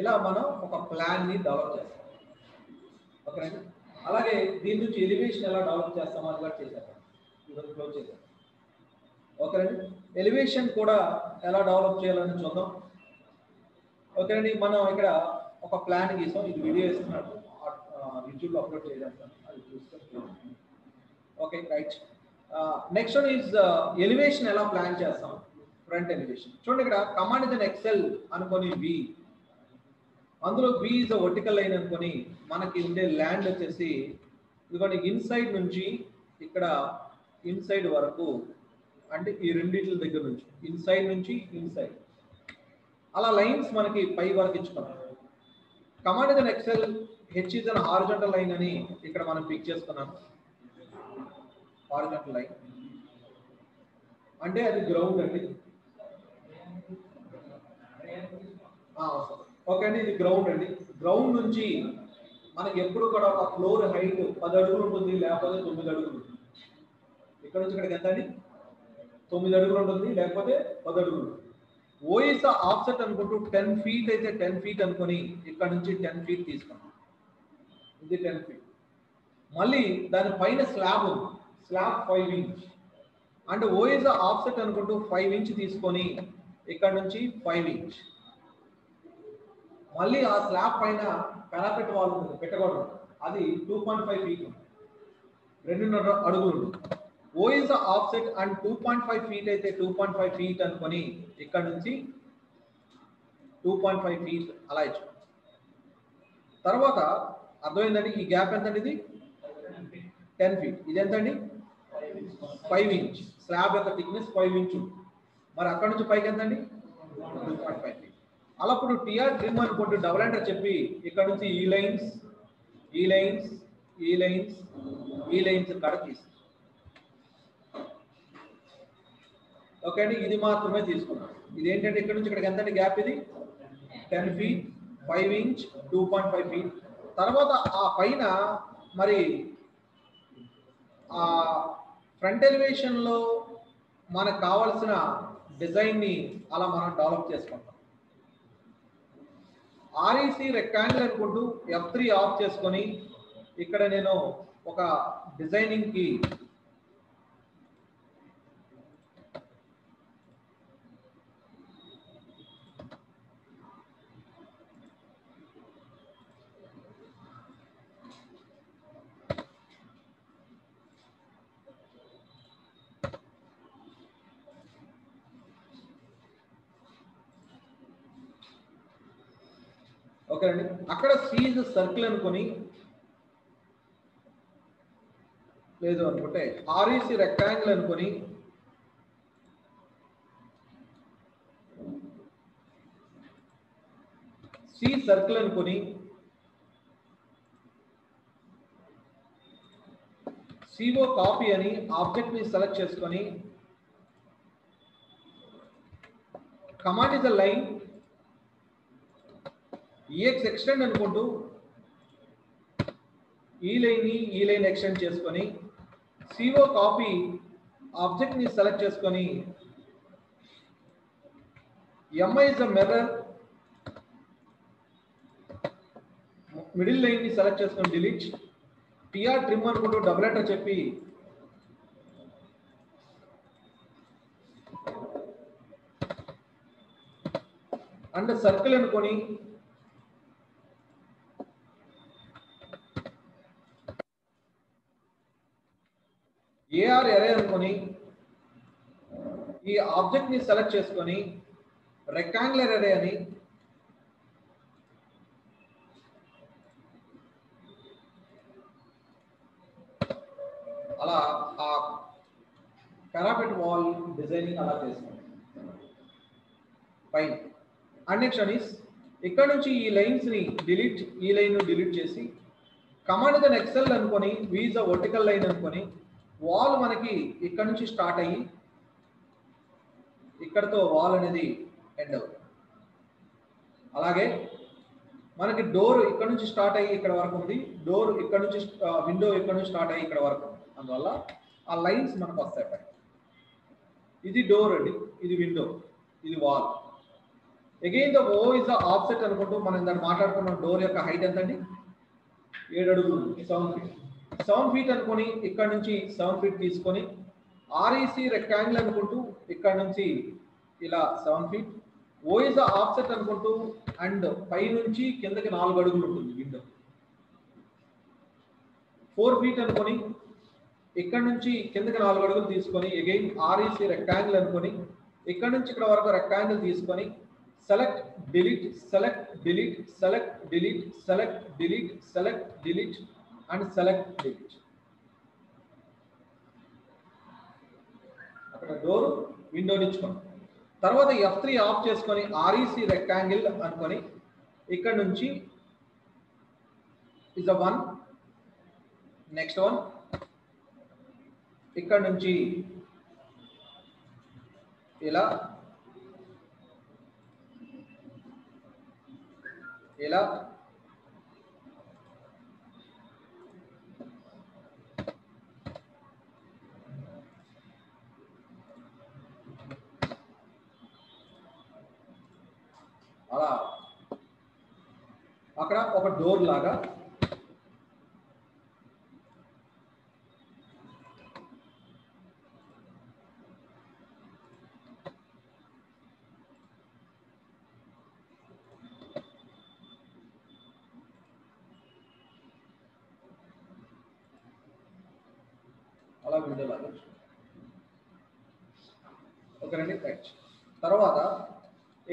ఇలా మనం ఒక ప్లాన్ ని డెవలప్ చేస్తాం. ఓకేనండి. అలాగే దీని నుంచి ఎలివేషన్ ఎలా డెవలప్ చేస్తామో అది కూడా చేసేద్దాం, ఈరోజు క్లోజ్ చేద్దాం. ఓకేనండి. ఎలివేషన్ కూడా ఎలా డెవలప్ చేయాలని చూద్దాం. ఓకేనండి. మనం ఇక్కడ ఒక ప్లాన్ గీసాం, ఇది వీడియో ఇస్తున్నాడు, యూట్యూబ్లో అప్లోడ్ చేసేస్తాను, అది చూసుకొని. Okay right. Next one is elevation ఎలా ప్లాన్ చేస్తాం. Front elevation. చూడండి ఇక్కడ కమాండ్ ఇస్ అన్ ఎక్సెల్ అనుకొని వి, అందులో వి ఇస్ అ వర్టికల్ లైన్ అనుకొని మనకి ఉండే ల్యాండ్ వచ్చేసి ఇదిగోండి ఇన్సైడ్ నుంచి ఇక్కడ ఇన్సైడ్ వరకు, అంటే ఈ రెండింటి దగ్గర నుంచి ఇన్సైడ్ నుంచి ఇన్సైడ్ అలా లైన్స్ మనకి పై వరకు ఇచ్చుకున్నాం. Command is an XL H is an horizontal line అని ఇక్కడ మనం పిక్ చేసుకున్నాం. హారిజాంటల్ లైన్ అంటే అది గ్రౌండ్ అండి. ఓకే అండి, ఇది గ్రౌండ్ అండి. గ్రౌండ్ నుంచి మనకి ఎప్పుడు కూడా ఒక ఫ్లోర్ హైట్ 10 అడుగులు ఉంటుంది, లేకపోతే 9 అడుగులు ఉంటుంది. ఇక్కడ నుంచి ఇక్కడికి ఎంత అండి? 9 అడుగులు ఉంటుంది, లేకపోతే 10 అడుగులు. ఓ ఇస్ ఆఫ్సెట్ అనుకుంటూ 10 ఫీట్ అయితే 10 ఫీట్ అనుకొని ఇక్కడ నుంచి 10 ఫీట్ తీసుకున్నాం. ఇది 10 ఫీట్. మళ్ళీ దాని పైన స్లాబ్ ఉంది, స్లాబ్ 5 ఇంచ్ అంటే ఓ ఇస్ ఆఫ్సెట్ అనుకుంటూ 5 ఇంచ్ తీసుకొని ఇక్కడ నుంచి 5 ఇంచ్. మళ్ళీ ఆ స్లాబ్ పైన పారాపెట్ వాల్ ఉంటుంది, పెట్టకూడదు, అది 2.5 ఫీట్, 2.5 అడుగులు ఉంటుంది. ఓ ఇస్ ఆఫ్సెట్ అండ్ 2.5 ఫీట్ అయితే 2.5 ఫీట్ అనుకొని ఇక్కడ నుంచి 2.5 ఫీట్ అలా ఇచ్చు. తర్వాత అర్థమైందండి, ఈ గ్యాప్ ఎంతండి? ఇది 10 ఫీట్. ఇది ఎంతండి? 5 ఇంచ్. స్లాబ్ యొక్క థిక్నెస్ 5 ఇంచ్. మరి అక్కడ నుంచి పైకి ఎంతండి? 2.5 ఫీట్. అలా ఇప్పుడు టిఆర్ ట్రిమ్ అనుకుంటూ డబుల్ ఎంటర్ చెప్పి ఇక్కడ నుంచి ఈ లైన్స్ ఈ లైన్స్ ఈ లైన్స్ ఈ లైన్స్ కడ తీసి, ఓకే అండి, ఇది మాత్రమే తీసుకున్నాం. ఇది ఏంటంటే ఇక్కడ నుంచి ఇక్కడికి ఎంతండి గ్యాప్? ఇది 10 ఫీట్, 5 ఇంచ్, 2.5 ఫీట్. తర్వాత ఆ పైన మరి ఆ ఫ్రంట్ ఎలివేషన్ లో మనకు కావాల్సిన డిజైన్ ని అలా మనం డెవలప్ చేసుకుంటాం. ఆర్ఈసి రెక్టాంగిల్ అనుకుంటూ F3 ఆఫ్ చేసుకొని ఇక్కడ నేను ఒక డిజైనింగ్ కి ఓకే అండి, అక్కడ సీజ్ సర్కిల్ అనుకొని లేదు అనుకుంటే ఆర్ఈసి రెక్టాంగిల్ అనుకొని సి సర్కిల్ అనుకొని సిఓ కాపీ అని ఆబ్జెక్ట్ ని సెలెక్ట్ చేసుకొని command is the line EX extend అనుకుంటూ ఈ లైన్ ఎక్స్టెండ్ చేసుకొని సిఓ కాపీ ఆబ్జెక్ట్ ని సెలెక్ట్ చేసుకొని MI is the mirror middle line ని సెలెక్ట్ చేసుకొని డిలీట్. టిఆర్ ట్రిమ్ అనుకుంటూ డబుల్ ఎంటర్ చెప్పి అండ్ సర్కిల్ అనుకొని ఏఆర్ ఎరే అనుకొని ఈ ఆబ్జెక్ట్ ని సెలెక్ట్ చేసుకొని రెక్టాంగులర్ ఎరే అని అలా ఆ పారాపెట్ వాల్ డిజైనింగ్ అలా చేసుకోండి పైన. అండ్ నెక్స్ట్ అని ఇక్కడ నుంచి ఈ లైన్స్ ని డిలీట్, ఈ లైన్ డిలీట్ చేసి కమాండ్ ఇస్ అన్ ఎక్సెల్ అనుకొని వి ఇస్ అ వర్టికల్ లైన్ అనుకొని వాల్ మనకి ఇక్కడ నుంచి స్టార్ట్ అయ్యి ఇక్కడతో వాల్ అనేది ఎండ్ అవుతుంది. అలాగే మనకి డోర్ ఇక్కడ నుంచి స్టార్ట్ అయ్యి ఇక్కడ వరకు ఉంది, డోర్ ఇక్కడ నుంచి విండో ఇక్కడ నుంచి స్టార్ట్ అయ్యి ఇక్కడ వరకు, అందువల్ల ఆ లైన్స్ మనకు వస్తాయి. ఇది డోర్ అండి, ఇది విండో, ఇది wall. Again the O is the offset అనుకుంటూ మనం దాన్ని మాట్లాడుకున్న డోర్ యొక్క హైట్ ఎంత అండి? 7 అడుగులు, 7 ఫీట్. 7 ఫీట్ అనుకొని ఇక్కడ నుంచి 7 ఫీట్ తీసుకొని ఆర్ఈసి రెక్టాంగిల్ అనుకుంటూ ఇక్కడ నుంచి ఇలా 7 feet. O is the offset అనుకుంటూ అండ్ పై నుంచి కిందకి 4 అడుగులు ఉంటుంది విండో. 4 ఫీట్ అనుకొని ఇక్కడ నుంచి కిందకి 4 అడుగులు తీసుకొని అగైన్ ఆర్ఈసి రెక్టాంగిల్ అనుకొని ఇక్కడ నుంచి ఇక్కడ వరకు రెక్టాంగిల్ తీసుకొని select delete select delete select delete select delete select delete and select delete. అక్కడ డోర్ విండోని ఇచ్చుకోండి. తర్వాత F3 ఆఫ్ చేసుకొని REC రెక్టాంగిల్ అనుకొని ఇక్కడ నుంచి is a 1, నెక్స్ట్ 1, ఇక్కడ నుంచి ఇలా ఇలా అలా అక్కడ ఒక డోర్ లాగా అలా విండో లాగా ఓకేనండి. రైట్. తర్వాత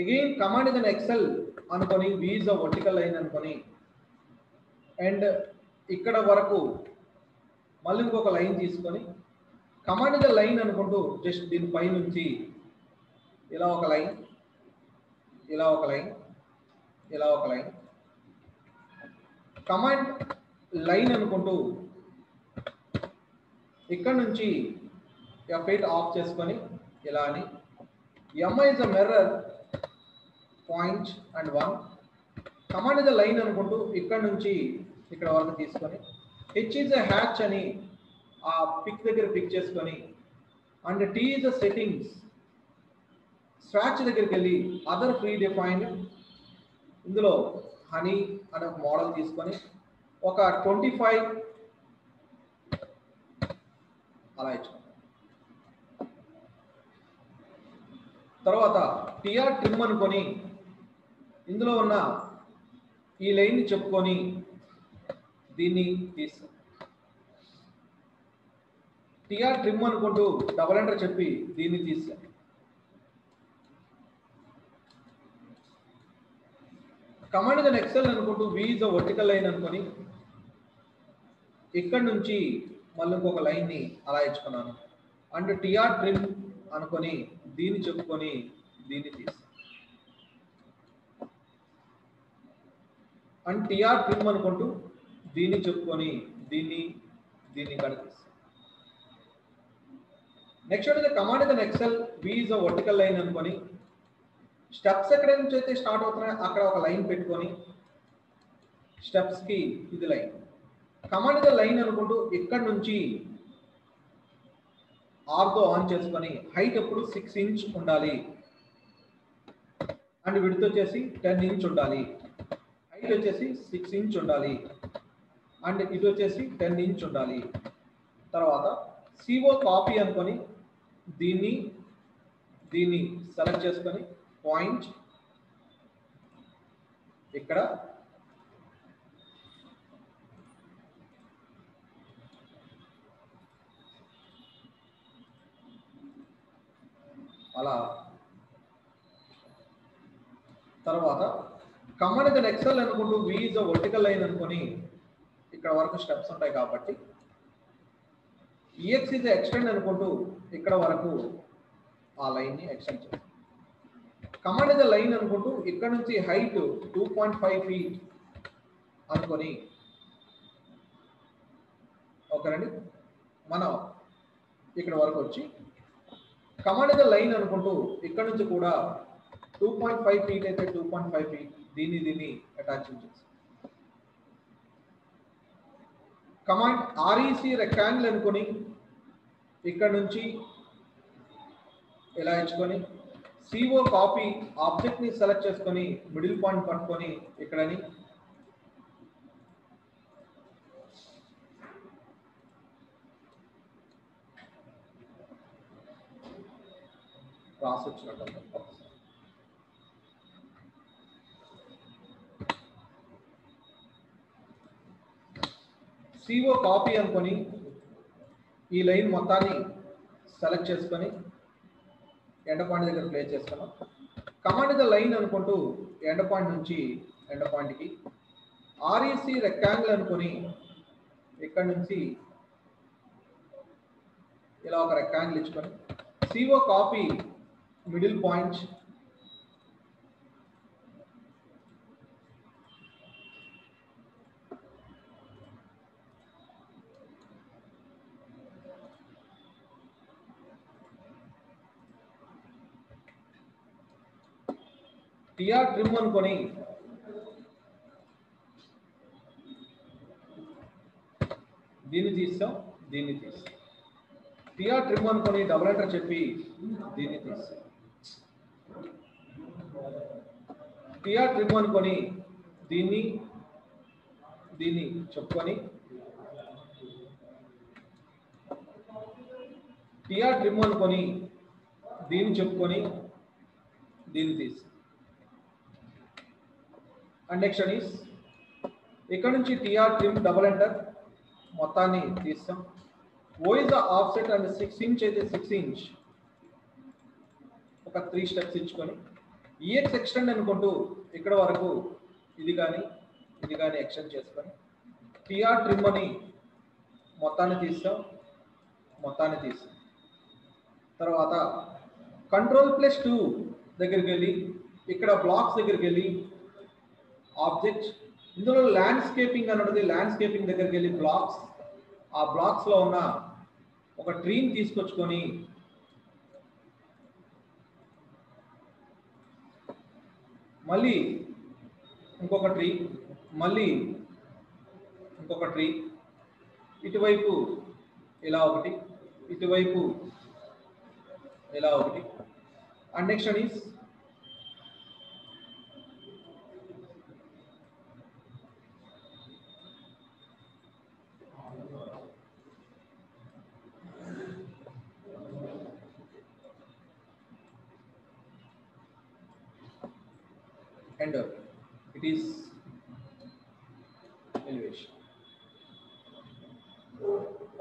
అగైన్ కమాండ్ ఇన్ ఎక్సెల్ అనుకొని V is a vertical line అనుకొని అండ్ ఇక్కడ వరకు మళ్ళీ ఇంకొక లైన్ తీసుకొని కమాండ్ ఇన్ లైన్ అనుకుంటూ జస్ట్ దీనిపై నుంచి ఇలా ఒక లైన్, ఇలా ఒక లైన్, ఇలా ఒక లైన్, కమాండ్ లైన్ అనుకుంటూ ఇక్కడ నుంచి F8 ఆఫ్ చేసుకొని ఇలా అని MI is a mirror point and 1, command is line అనుకుంటూ ఇక్కడ నుంచి ఇక్కడ వరకు తీసుకొని H is a hatch అని ఆ పిక్ దగ్గర పిక్ చేసుకొని and T is a settings swatch దగ్గరికి వెళ్ళి అదర్ ప్రీ డిఫైన్డ్ ఇందులో హనీ అనే ఒక మోడల్ తీసుకొని ఒక 25 అలా ఇచ్చుకోండి. తర్వాత TR ట్రిమ్ అనుకొని ఇందులో ఉన్న ఈ లైన్ని చెప్పుకొని దీన్ని తీసు TR ట్రిమ్ అనుకుంటూ డబల్ ఎంటర్ చెప్పి దీన్ని తీసా. కమాండ్ ఇన్ ఎక్సెల్ అనుకుంటూ V is a vertical line అనుకొని ఇక్కడ నుంచి మళ్ళీ ఇంకొక లైన్ని అలా ఇచ్చుకున్నాను అండ్ TR ట్రిమ్ అనుకొని దీన్ని చెప్పుకొని దీన్ని తీసా అండ్ TR ట్రిమ్ అనుకుంటూ దీన్ని చెప్పుకొని దీన్ని కడిగేసి. నెక్స్ట్ వచ్చేది command in Excel V is a vertical line అనుకొని స్టెప్స్ ఎక్కడ నుంచి అయితే స్టార్ట్ అవుతున్నాయో అక్కడ ఒక లైన్ పెట్టుకొని స్టెప్స్ కి ఇది లైన్, కమాండ్ ఇన్ లైన్ అనుకుంటూ ఇక్కడ నుంచి ఆర్తో ఆన్ చేసుకొని హైట్ ఎప్పుడు 6 ఇంచ్ ఉండాలి అండ్ విడ్త్ వచ్చేసి 10 ఇంచ్ ఉండాలి, హైట్ వచ్చేసి 6 ఇంచ్ ఉండాలి అండ్ ఇది వచ్చేసి 10 ఇంచ్ ఉండాలి. తర్వాత CO కాపీ అనుకొని దీన్ని సెలెక్ట్ చేసుకొని పాయింట్ ఇక్కడ అలా. తర్వాత కమాండ్ ఇన్ ఎక్సెల్ అనుకుంటూ V is a vertical line అనుకొని ఇక్కడ వరకు స్టెప్స్ ఉంటాయి కాబట్టి EX is a extend అనుకుంటూ ఇక్కడ వరకు ఆ లైన్ ని ఎక్స్టెండ్ చేస్తాం. కమాండ్ ఇన్ లైన్ అనుకుంటూ ఇక్కడ నుంచి హైట్ 2.5 feet అనుకొని ఓకేనండి మనం ఇక్కడ వరకు వచ్చి కమాండ్ ఇన్ లైన్ అనుకుంటూ ఇక్కడ నుంచి కూడా 2.5 feet అయితే 2.5 feet దీన్ని అటాచ్ చేస్తాం. కమాండ్ REC రెక్టాంగిల్ అనుకొని ఇక్కడ నుంచి ఇలా ఇచ్చుకొని CO కాపీ ఆబ్జెక్ట్ ని సెలెక్ట్ చేసుకొని మిడిల్ పాయింట్ పట్టుకొని ఇక్కడని రాసి వచ్చినట్టు CO కాపీ అనుకొని ఈ లైన్ మొత్తాన్ని సెలెక్ట్ చేసుకొని ఎండ్ పాయింట్ దగ్గర ప్లేస్ చేస్తున్నాం. కమాండ్ ద లైన్ అనుకుంటూ ఎండ్ పాయింట్ నుంచి ఎండ్ పాయింట్కి ఆర్ఈసి రెక్టాంగిల్ అనుకొని ఇక్కడ నుంచి ఇలా ఒక రెక్టాంగిల్ ఇచ్చుకొని CO copy middle point TR trim అనుకొని దీన్ని తీస్తాం, దీన్ని తీస్తాం. టిఆర్ ట్రిమ్ అనుకొని డబుల్ ఎంటర్ చెప్పి దీన్ని తీస్తాం. టిఆర్ ట్రిమ్ అనుకొని దీన్ని దీన్ని చెప్పుకొని టిఆర్ ట్రిమ్ అనుకొని దీన్ని చెప్పుకొని దీన్ని తీస్తాం. అండ్ నెక్స్ట్ ఈస్ ఇక్కడ నుంచి టిఆర్ ట్రిమ్ డబుల్ ఎంటర్ మొత్తాన్ని తీస్తాం. O is the offset and 6 inch అయితే 6 ఇంచ్ ఒక 3 స్టెప్స్ ఇచ్చుకొని ఈఎక్స్ ఎక్స్టెండ్ అనుకుంటూ ఇక్కడ వరకు ఇది కానీ ఎక్స్టెండ్ చేసుకొని టిఆర్ ట్రిమ్ అని మొత్తాన్ని తీస్తాం. తర్వాత Ctrl+2 దగ్గరికి వెళ్ళి ఇక్కడ బ్లాక్స్ దగ్గరికి వెళ్ళి ఆబ్జెక్ట్ ఇందులో ల్యాండ్స్కేపింగ్ అని ఉంటుంది. ల్యాండ్స్కేపింగ్ దగ్గరికి వెళ్ళి బ్లాక్స్, ఆ బ్లాక్స్లో ఉన్న ఒక ట్రీని తీసుకొచ్చుకొని మళ్ళీ ఇంకొక ట్రీ, మళ్ళీ ఇంకొక ట్రీ, ఇటువైపు ఇలా ఒకటి, ఇటువైపు ఇలా ఒకటి. And next is and it is elevation.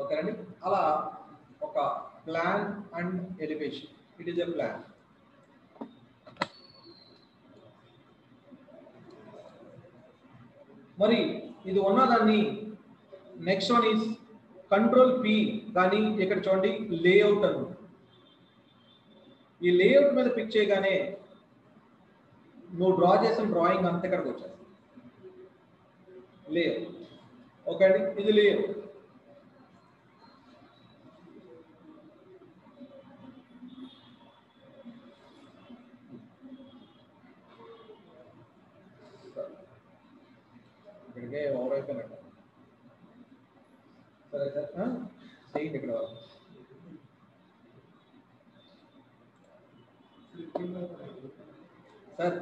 Okay అండి, అలా ఒక plan and elevation, it is a plan. మరి ఇది ఉన్నదాన్ని నెక్స్ట్ వన్ ఈస్ Ctrl+P, కానీ ఇక్కడ చూడండి లేఅవుట్ అని. ఈ లేఅవుట్ మీద పిక్ చేయగానే నువ్వు డ్రా చేసిన డ్రాయింగ్ అంతా ఇక్కడికి వచ్చేస్తుంది. లేఅవుట్. ఓకే అండి, ఇది లేఅవుట్. ఇక్కడికే ఓవర్ అయిపోయినట్టు. సరే సార్ చేయండి ఇక్కడ సార్.